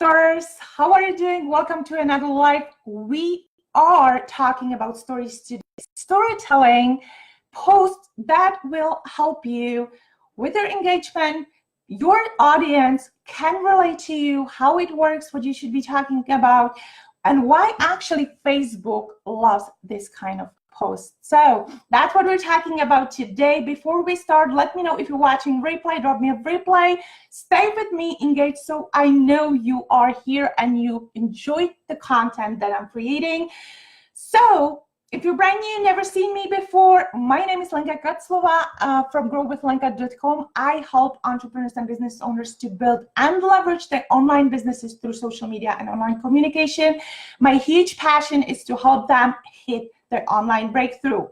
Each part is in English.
stars, how are you doing? Welcome to another live. We are talking about stories today. Storytelling posts that will help you with your engagement. Your audience can relate to you, how it works, what you should be talking about, and why actually Facebook loves this kind of post. So that's what we're talking about today. Before we start, let me know if you're watching replay, drop me a replay, stay with me, engage, so I know you are here and you enjoy the content that I'm creating. So if you're brand new, never seen me before, my name is Lenka Kotslova from growwithlenka.com. I help entrepreneurs and business owners to build and leverage their online businesses through social media and online communication. My huge passion is to help them hit their online breakthrough.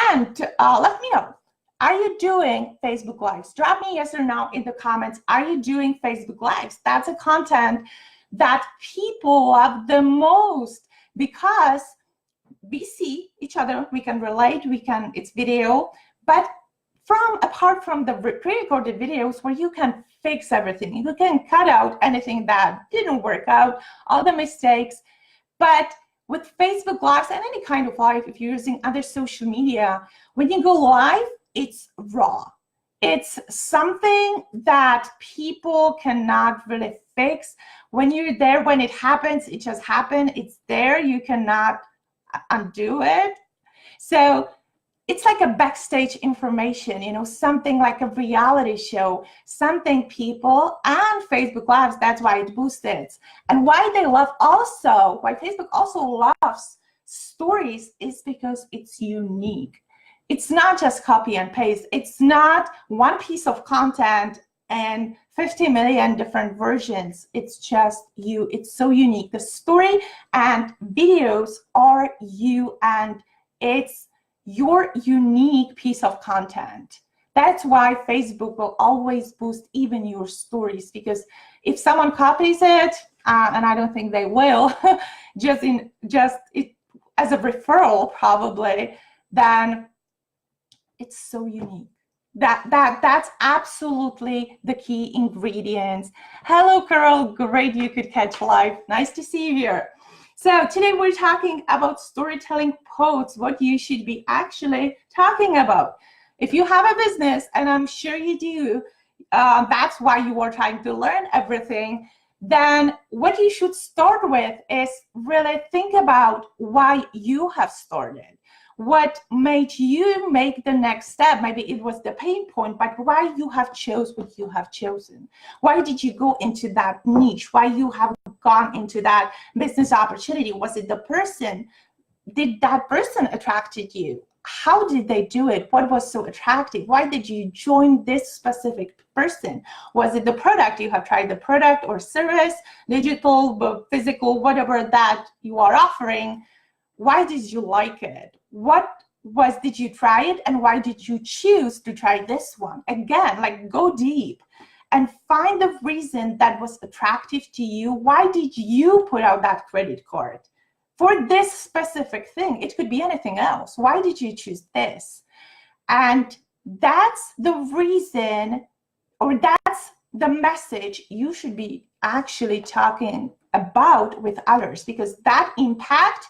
And let me know, are you doing Facebook Lives? Drop me yes or no in the comments. Are you doing Facebook Lives? That's a content that people love the most because we see each other, we can relate, it's video, but apart from the pre-recorded videos where you can fix everything, you can cut out anything that didn't work out, all the mistakes. But with Facebook Lives and any kind of live, if you're using other social media, when you go live, it's raw. It's something that people cannot really fix. When you're there, when it happens, it just happened, it's there, you cannot undo it. So it's like a backstage information, you know, something like a reality show, something people and Facebook Lives, that's why it boosted. And why they love also, why Facebook also loves stories is because it's unique. It's not just copy and paste. It's not one piece of content and 50 million different versions. It's just you. It's so unique. The story and videos are you, and it's your unique piece of content. That's why Facebook will always boost even your stories, because if someone copies it, and I don't think they will, just as a referral probably, then it's so unique. That's absolutely the key ingredients. Hello, Carol. Great you could catch live. Nice to see you here. So today we're talking about storytelling posts, what you should be actually talking about. If you have a business, and I'm sure you do, that's why you are trying to learn everything, then what you should start with is really think about why you have started. What made you make the next step? Maybe it was the pain point, but why you have chose what you have chosen. Why did you go into that niche? Why you have gone into that business opportunity? Was it the person? Did that person attracted you? How did they do it? What was so attractive? Why did you join this specific person? Was it the product? You have tried the product or service, digital, physical, whatever that you are offering. Why did you like it? Did you try it, and why did you choose to try this one? Again, like, go deep and find the reason that was attractive to you. Why did you put out that credit card for this specific thing? It could be anything else. Why did you choose this? And that's the reason, or that's the message you should be actually talking about with others, because that impact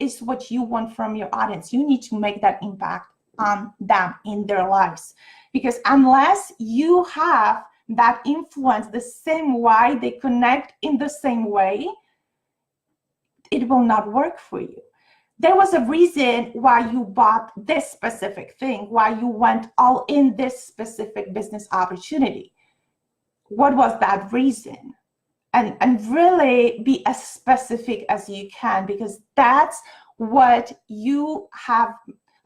is what you want from your audience. You need to make that impact on them in their lives, because unless you have that influence the same way, they connect in the same way, it will not work for you. There was a reason why you bought this specific thing, why you went all in this specific business opportunity. What was that reason? And really be as specific as you can, because that's what you have,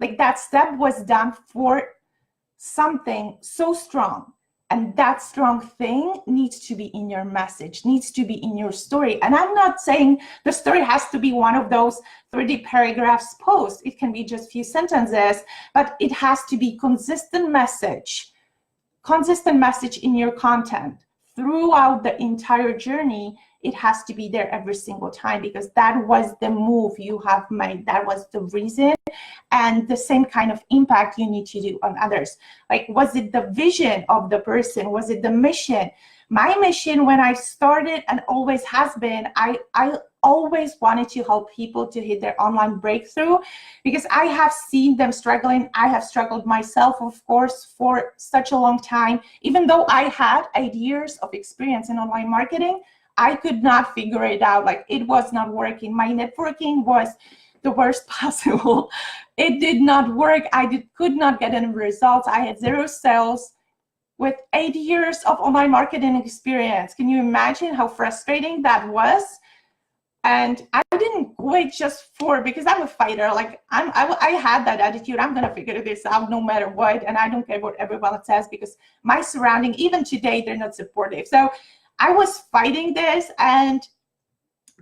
like, that step was done for something so strong. And that strong thing needs to be in your message, needs to be in your story. And I'm not saying the story has to be one of those 30 paragraphs posts. It can be just a few sentences, but it has to be consistent message in your content. Throughout the entire journey, it has to be there every single time, because that was the move you have made. That was the reason, and the same kind of impact you need to do on others. Like, was it the vision of the person? Was it the mission? my mission when I started, and always has been, I always wanted to help people to hit their online breakthrough, because I have seen them struggling. I have struggled myself, of course, for such a long time. Even though I had 8 years of experience in online marketing, I could not figure it out. Like, it was not working. My networking was the worst possible. It did not work. Could not get any results. I had 0 sales with 8 years of online marketing experience. Can you imagine how frustrating that was? And I didn't quit just because I'm a fighter. Like, I had that attitude. I'm gonna figure this out no matter what, and I don't care what everyone says, because my surrounding, even today, they're not supportive. So I was fighting this, and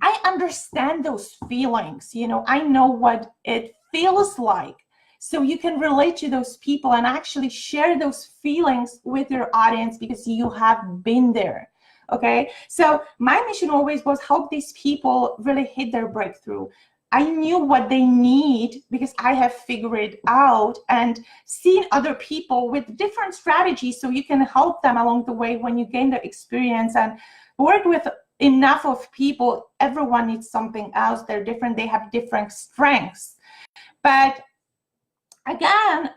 I understand those feelings. You know, I know what it feels like. So you can relate to those people and actually share those feelings with your audience, because you have been there. Okay, so my mission always was help these people really hit their breakthrough. I knew what they need because I have figured it out, and seen other people with different strategies, so you can help them along the way when you gain the experience and work with enough of people. Everyone needs something else. They're different. They have different strengths. But again,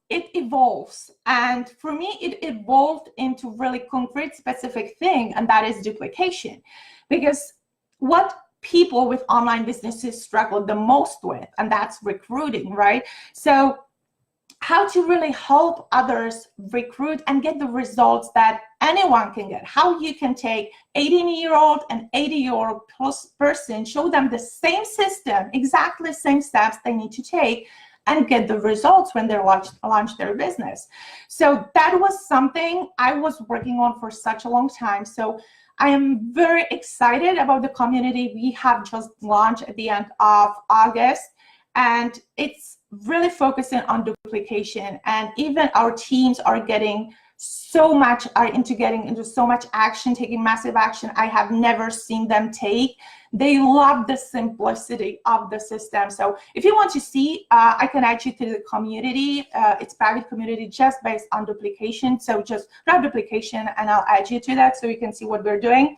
it evolves, and for me it evolved into really concrete, specific thing, and that is duplication. Because what people with online businesses struggle the most with, and that's recruiting, right? So how to really help others recruit and get the results that anyone can get. How you can take 18-year-old and 80-year-old plus person, show them the same system, exactly the same steps they need to take, and get the results when they launch their business. So that was something I was working on for such a long time. So I am very excited about the community we have just launched at the end of August. And it's really focusing on duplication. And even our teams are getting into so much action, taking massive action I have never seen them take. They love the simplicity of the system. So if you want to see, I can add you to the community. It's private community just based on duplication. So just grab duplication and I'll add you to that so you can see what we're doing.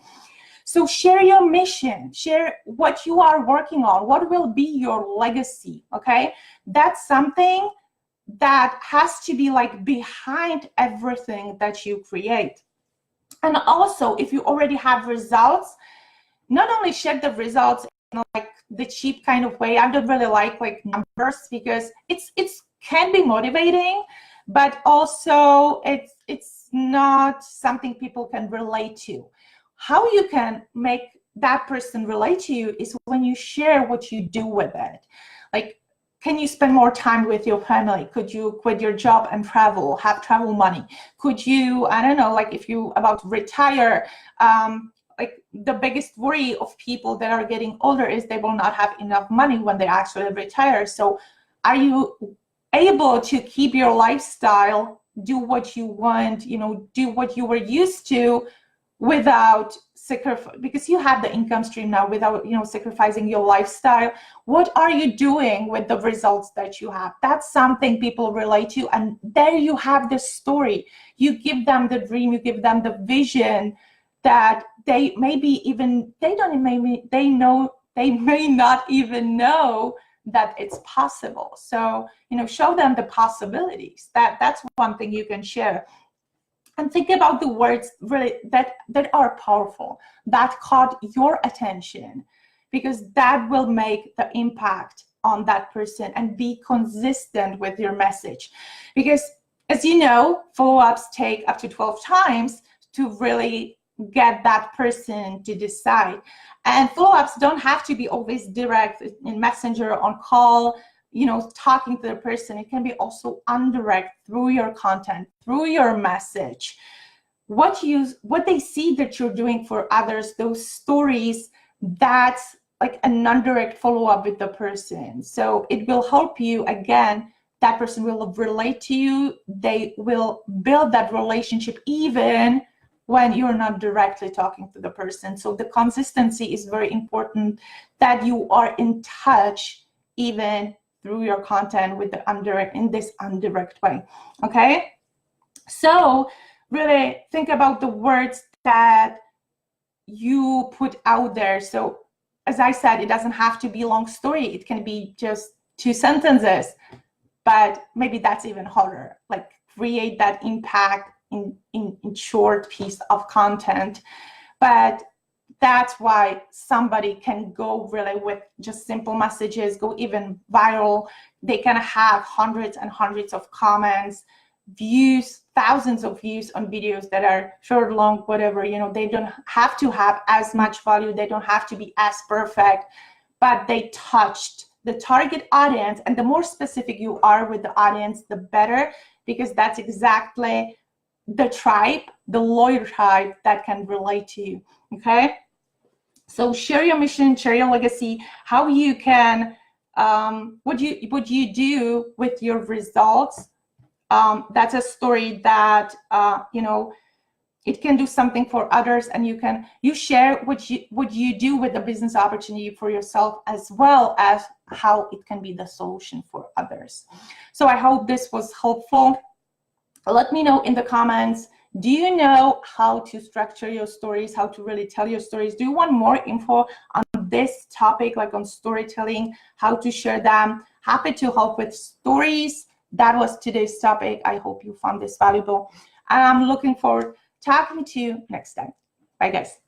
So share your mission, share what you are working on, what will be your legacy, okay? That's something that has to be like behind everything that you create. And also, if you already have results, not only share the results in like the cheap kind of way. I don't really like numbers, because it's can be motivating, but also it's not something people can relate to. How you can make that person relate to you is when you share what you do with it. Like, can you spend more time with your family? Could you quit your job and travel, have travel money? Could you, I don't know, like if you about to retire, like the biggest worry of people that are getting older is they will not have enough money when they actually retire. So are you able to keep your lifestyle, do what you want, you know, do what you were used to without sacrifice, because you have the income stream now, without, you know, sacrificing your lifestyle? What are you doing with the results that you have? That's something people relate to, and there you have the story. You give them the dream, you give them the vision that they maybe even they may not even know that it's possible. So, you know, show them the possibilities. That's one thing you can share. And think about the words really that are powerful, that caught your attention, because that will make the impact on that person, and be consistent with your message. Because as you know, follow-ups take up to 12 times to really get that person to decide. And follow-ups don't have to be always direct in Messenger, on call, you know, talking to the person. It can be also indirect through your content, through your message. What they see that you're doing for others, those stories, that's like a non-direct follow-up with the person. So it will help you. Again, that person will relate to you. They will build that relationship even when you're not directly talking to the person. So the consistency is very important, that you are in touch even through your content with the indirect way. Okay, so really think about the words that you put out there. So as I said, it doesn't have to be a long story. It can be just 2 sentences, but maybe that's even harder. Like create that impact in short piece of content. But that's why somebody can go really with just simple messages, go even viral. They can have hundreds and hundreds of comments, views, thousands of views on videos that are short, long, whatever. You know, they don't have to have as much value. They don't have to be as perfect, but they touched the target audience. And the more specific you are with the audience, the better, because that's exactly the tribe, the loyal tribe that can relate to you. Okay, so share your mission, share your legacy, how you can, what you do with your results. That's a story that you know, it can do something for others, and you share what you do with the business opportunity for yourself, as well as how it can be the solution for others. So I hope this was helpful. Let me know in the comments, do you know how to structure your stories, how to really tell your stories? Do you want more info on this topic, like on storytelling, how to share them? Happy to help with stories. That was today's topic. I hope you found this valuable. I'm looking forward to talking to you next time. Bye, guys.